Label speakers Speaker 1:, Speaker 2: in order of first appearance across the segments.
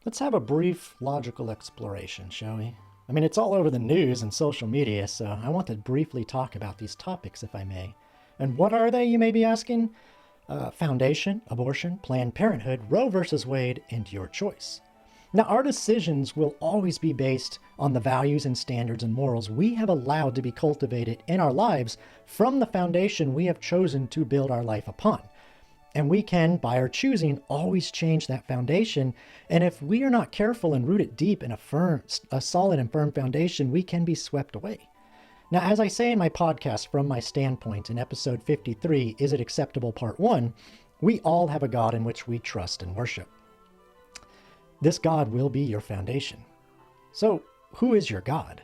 Speaker 1: Let's have a brief logical exploration, shall we? I mean, it's all over the news and social media, so I want to briefly talk about these topics, if I may. And what are they, you may be asking? Foundation, abortion, Planned Parenthood, Roe versus Wade, and your choice. Now, our decisions will always be based on the values and standards and morals we have allowed to be cultivated in our lives from the foundation we have chosen to build our life upon. And we can, by our choosing, always change that foundation. And if we are not careful and root it deep in a solid and firm foundation, we can be swept away. Now, as I say in my podcast, From My Standpoint, in episode 53, Is It Acceptable, Part 1, we all have a God in which we trust and worship. This God will be your foundation. So, who is your God?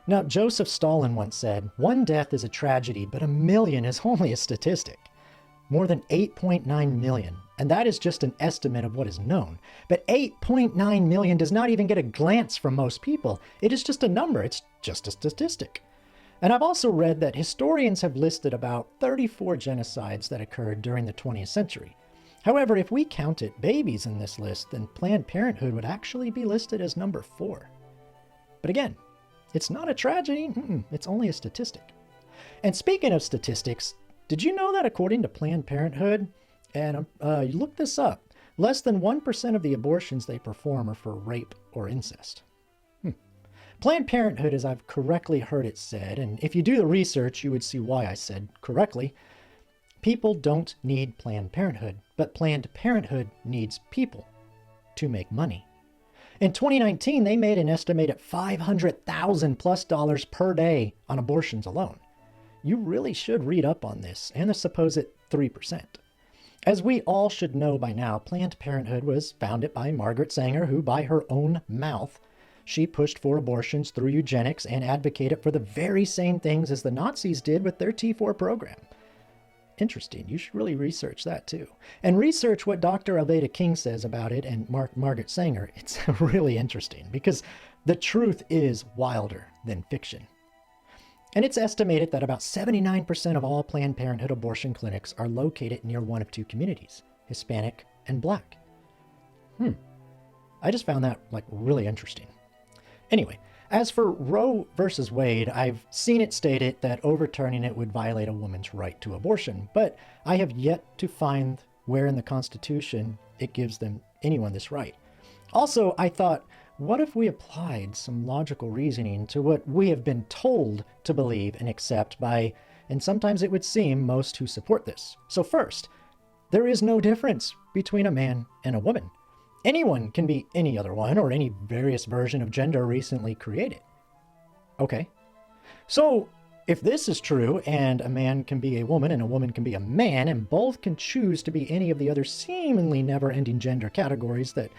Speaker 1: Now, Joseph Stalin once said, "One death is a tragedy, but a million is only a statistic." More than 8.9 million, and that is just an estimate of what is known. But 8.9 million does not even get a glance from most people. It is just a number, it's just a statistic. And I've also read that historians have listed about 34 genocides that occurred during the 20th century. However, if we counted babies in this list, then Planned Parenthood would actually be listed as number 4. But again, it's not a tragedy, it's only a statistic. And speaking of statistics, did you know that according to Planned Parenthood, and you look this up, less than 1% of the abortions they perform are for rape or incest? Planned Parenthood, as I've correctly heard it said, and if you do the research, you would see why I said correctly, people don't need Planned Parenthood, but Planned Parenthood needs people to make money. In 2019, they made an estimated $500,000 plus per day on abortions alone. You really should read up on this and the supposed 3%. As we all should know by now, Planned Parenthood was founded by Margaret Sanger, who by her own mouth, she pushed for abortions through eugenics and advocated for the very same things as the Nazis did with their T4 program. Interesting. You should really research that too. And research what Dr. Alveda King says about it and Margaret Sanger. It's really interesting because the truth is wilder than fiction. And it's estimated that about 79% of all Planned Parenthood abortion clinics are located near one of two communities, Hispanic and Black. I just found that really interesting. Anyway, as for Roe versus Wade, I've seen it stated that overturning it would violate a woman's right to abortion, but I have yet to find where in the Constitution it gives anyone this right. Also, I thought, what if we applied some logical reasoning to what we have been told to believe and accept by, and sometimes it would seem, most who support this? So first, there is no difference between a man and a woman. Anyone can be any other one or any various version of gender recently created. Okay. So if this is true and a man can be a woman and a woman can be a man and both can choose to be any of the other seemingly never-ending gender categories, that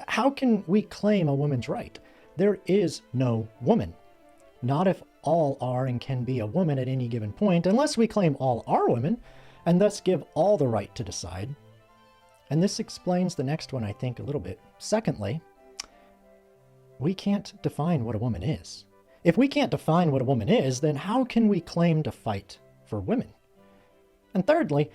Speaker 1: how can we claim a woman's right? There is no woman. Not if all are and can be a woman at any given point, unless we claim all are women and thus give all the right to decide. And this explains the next one, I think, a little bit. Secondly, we can't define what a woman is. If we can't define what a woman is, then how can we claim to fight for women? And thirdly,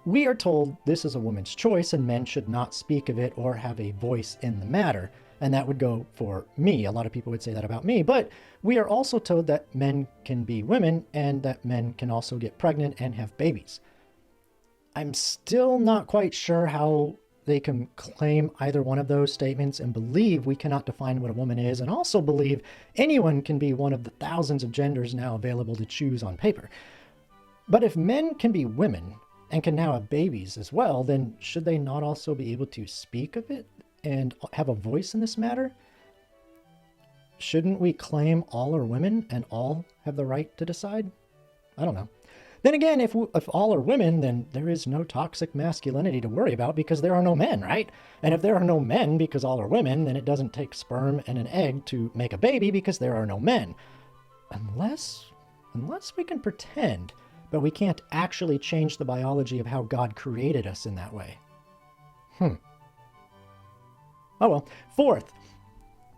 Speaker 1: we are told this is a woman's choice and men should not speak of it or have a voice in the matter. And that would go for me. A lot of people would say that about me. But we are also told that men can be women and that men can also get pregnant and have babies. I'm still not quite sure how they can claim either one of those statements and believe we cannot define what a woman is, and also believe anyone can be one of the thousands of genders now available to choose on paper. But if men can be women and can now have babies as well, then should they not also be able to speak of it and have a voice in this matter? Shouldn't we claim all are women and all have the right to decide? I don't know. Then again, if all are women, then there is no toxic masculinity to worry about because there are no men, right? And if there are no men because all are women, then it doesn't take sperm and an egg to make a baby because there are no men. Unless we can pretend, but we can't actually change the biology of how God created us in that way. Oh well. Fourth,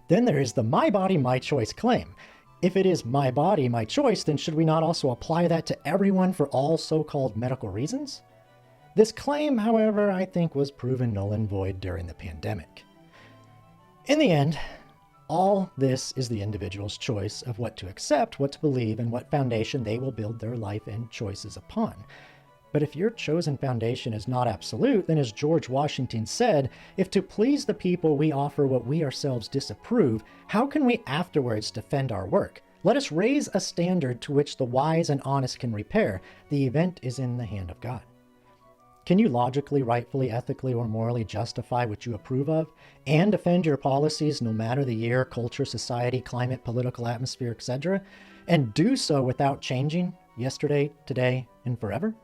Speaker 1: then there is the my body, my choice claim. If it is my body, my choice, then should we not also apply that to everyone for all so-called medical reasons? This claim, however, I think was proven null and void during the pandemic. In the end, all this is the individual's choice of what to accept, what to believe, and what foundation they will build their life and choices upon. But if your chosen foundation is not absolute, then as George Washington said, if to please the people we offer what we ourselves disapprove, how can we afterwards defend our work? Let us raise a standard to which the wise and honest can repair. The event is in the hand of God. Can you logically, rightfully, ethically, or morally justify what you approve of and defend your policies no matter the year, culture, society, climate, political atmosphere, etc., and do so without changing yesterday, today, and forever?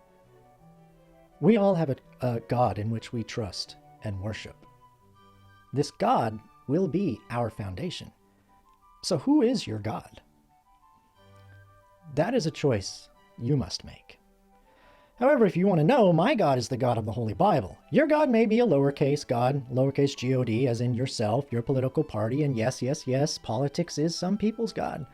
Speaker 1: We all have a God in which we trust and worship. This God will be our foundation. So who is your God? That is a choice you must make. However, if you want to know, my God is the God of the Holy Bible. Your God may be a lowercase God, lowercase G-O-D, as in yourself, your political party, and yes, politics is some people's God.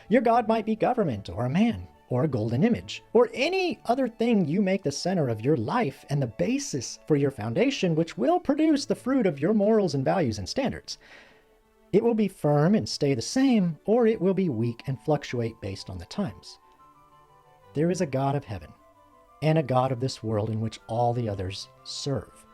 Speaker 1: Your God might be government, or a man, or a golden image, or any other thing you make the center of your life and the basis for your foundation, which will produce the fruit of your morals and values and standards. It will be firm and stay the same, or it will be weak and fluctuate based on the times. There is a God of heaven and a God of this world in which all the others serve.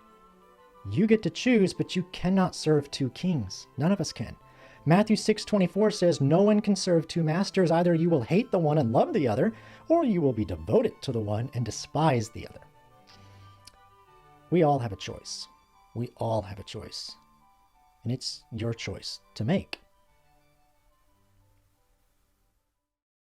Speaker 1: You get to choose, but you cannot serve two kings. None of us can. Matthew 6:24 says, no one can serve two masters. Either you will hate the one and love the other, or you will be devoted to the one and despise the other. We all have a choice. We all have a choice. And it's your choice to make.